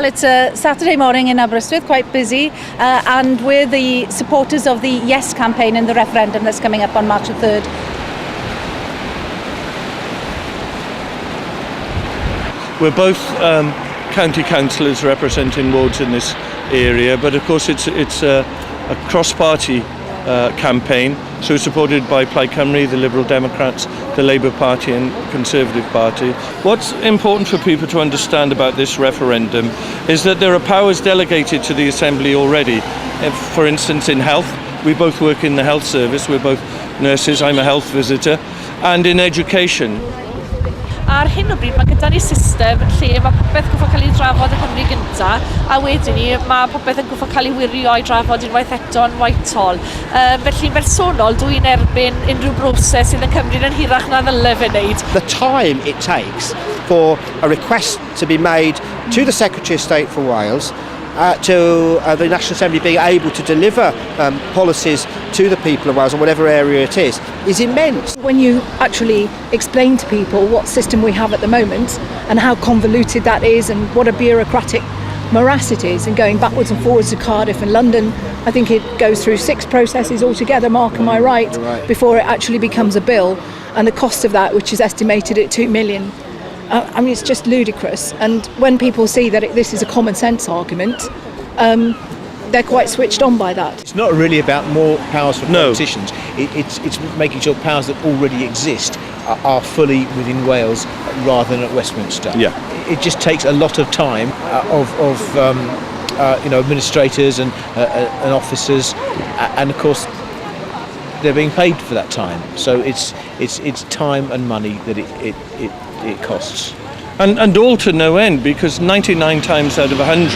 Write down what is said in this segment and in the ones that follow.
it's a Saturday morning in Aberystwyth, quite busy, and we're the supporters of the Yes campaign in the referendum that's coming up on March the 3rd. We're both county councillors representing wards in this area, but of course it's a cross-party campaign, so supported by Plaid Cymru, the Liberal Democrats, the Labour Party and Conservative Party. What's important for people to understand about this referendum is that there are powers delegated to the Assembly already. For instance, in health, we both work in the health service, we're both nurses, I'm a health visitor, and in education. Ar hyn o bryd, mae gyda ni system lle mae popeth yn cael ei drafod yn Cymru gynta, a wedyn ni mae popeth yn cael ei wirio i drafod unwaith eto'n Whitehall. Felly bersonol, dwi'n erbyn unrhyw broses sydd yn cymryd yn hirach na ddyle fe wneud. The time it takes for a request to be made to the Secretary of State for Wales to the National Assembly being able to deliver policies to the people of Wales in whatever area it is immense. When you actually explain to people what system we have at the moment and how convoluted that is and what a bureaucratic morass it is, and going backwards and forwards to Cardiff and London, I think it goes through 6 processes altogether, Mark, am I right, before it actually becomes a bill, and the cost of that, which is estimated at 2 million. I mean, it's just ludicrous. And when people see that this is a common sense argument, they're quite switched on by that. It's not really about more powers for politicians. It's making sure powers that already exist are fully within Wales rather than at Westminster. Yeah. It just takes a lot of time of administrators and officers, and of course they're being paid for that time. So it's time and money that it costs. And all to no end, because 99 times out of 100,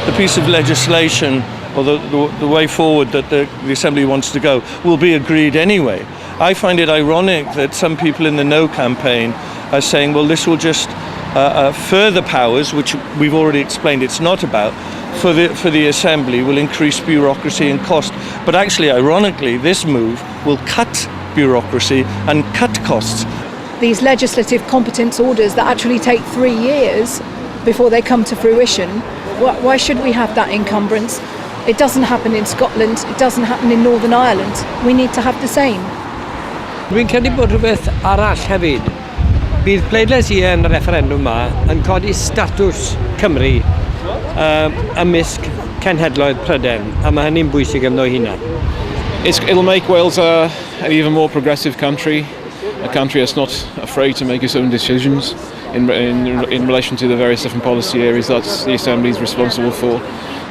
the piece of legislation or the way forward that the Assembly wants to go will be agreed anyway. I find it ironic that some people in the No campaign are saying, well, this will just further powers, which we've already explained it's not about, for the Assembly, will increase bureaucracy and cost. But actually, ironically, this move will cut bureaucracy and cut costs. These legislative competence orders that actually take 3 years before they come to fruition, why should we have that encumbrance? It doesn't happen in Scotland, it doesn't happen in Northern Ireland. We need to have the same. Dwi'n credu bod rhywbeth arall hefyd. Bydd pleidlais Ie yn y referendum yma yn codi statws Cymru ymysg cenhedloedd Prydain, a mae hynny'n bwysig ynddo hynna. It'll make Wales an even more progressive country, a country that's not afraid to make its own decisions in relation to the various different policy areas that the Assembly is responsible for.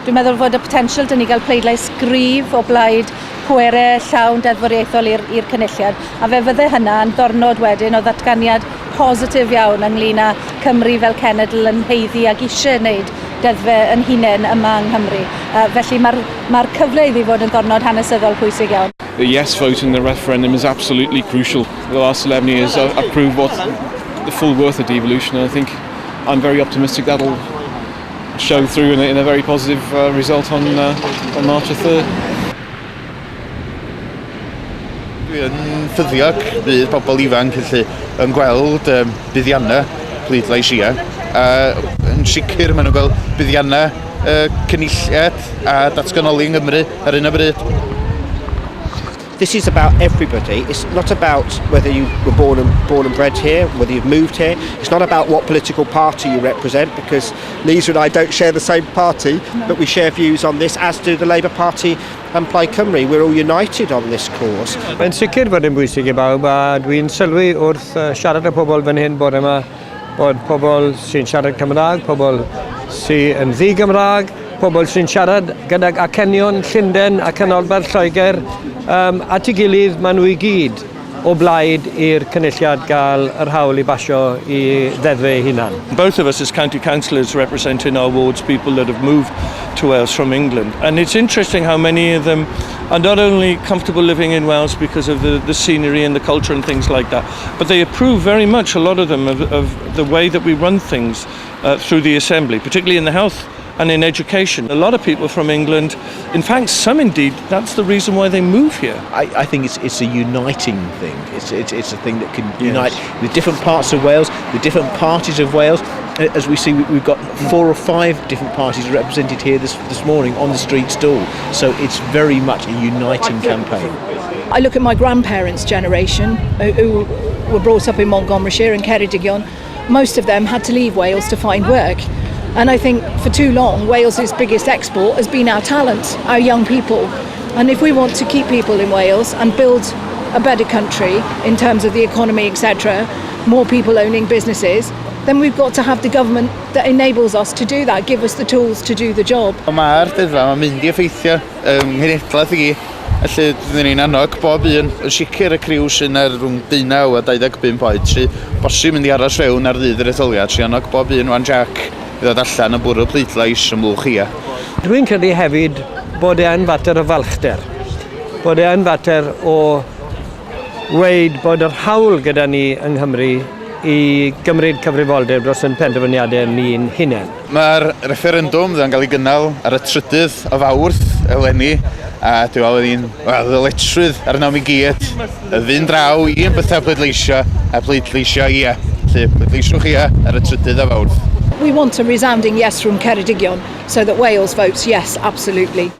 Dwi'n meddwl fod y potensial dyn ni gael pleidlais gryf o blaid pwerau llawn deddfwriaethol i'r cynulliad, a fe fydde hynna yn ddornod wedyn o ddatganiad positif iawn ynglyn â Cymru fel cenedl yn heiddi ac eisiau gwneud deddfe yn hunain yma yng Nghymru. Felly mae'r cyfle iddi fod yn ddornod hanesyddol pwysig iawn. The yes vote in the referendum is absolutely crucial. The last 11 years have proved what the full worth of devolution, and I think I'm very optimistic that'll show through in a very positive result on March the 3rd. Dwi'n ffyddiog bydd pobl ifanc yn gweld buddiannau pleidlais Ie, yn sicr maen nhw'n gweld buddiannau cynulliad a datganoli yng Nghymru ar hyn o bryd. This is about everybody. It's not about whether you were born and bred here, whether you've moved here. It's not about what political party you represent, because Lisa and I don't share the same party, but we share views on this, as do the Labour Party and Plaid Cymru. We're all united on this cause. Mae'n sicr bod yn bwysig I bawb, a dwi'n sylwi wrth siarad â pobl fan hyn bod yma, bod pobl sy'n siarad Cymraeg, pobl sy'n ddi-Gymraeg, pobl sy'n siarad gydag acenion Llundain a canolbarth Lloegr, at ei gilydd maen nhw I gyd o blaid i'r cynulliad gael yr hawl I basio I ddeddfe hunan. Both of us as county councillors represent in our wards people that have moved to Wales from England, and it's interesting how many of them are not only comfortable living in Wales because of the scenery and the culture and things like that, but they approve very much, a lot of them, of the way that we run things through the Assembly, particularly in the health and in education. A lot of people from England, in fact some indeed, that's the reason why they move here. I think it's a uniting thing. It's a thing that can unite the different parts of Wales, the different parties of Wales, as we see, we've got 4 or 5 different parties represented here this morning on the street stall. So it's very much a uniting campaign. I look at my grandparents' generation who were brought up in Montgomeryshire and Ngheredigion. Most of them had to leave Wales to find work. And I think for too long, Wales's biggest export has been our talent, our young people. And if we want to keep people in Wales and build a better country in terms of the economy, etc., more people owning businesses, then we've got to have the government that enables us to do that, give us the tools to do the job. Mae'r deddfa mae'n mynd i effeithio nghenedlaeth i, felly byddwn ni'n annog bob un, yn sicr y criw sy'n ar rhwng 19 a 25 oed, sy'n bosib mynd i aros fewn ar ddydd yr etholiad, sy'n annog bob un wan Jack i ddod allan y bwrw pleidlais ym Mwgwch Ie. Dwi'n credu hefyd bod e'n fater o falchder. Bod e'n fater o weid bod yr hawl gyda ni yng Nghymru i gymryd cyfrifoldeb dros yn penderfyniadau ni'n hunain. Mae'r referendwm yn cael ei gynnal ar y 3 o Fawrth eleni, a dwi'n meddwl ni'n ddyletswydd arno mi gyd y ddyn draw i'n bethau pleidleisio a pleidleisio ie. Felly pleidleisiwch ie ar y 3 o Fawrth. We want a resounding yes from Ngheredigion so that Wales votes yes, absolutely.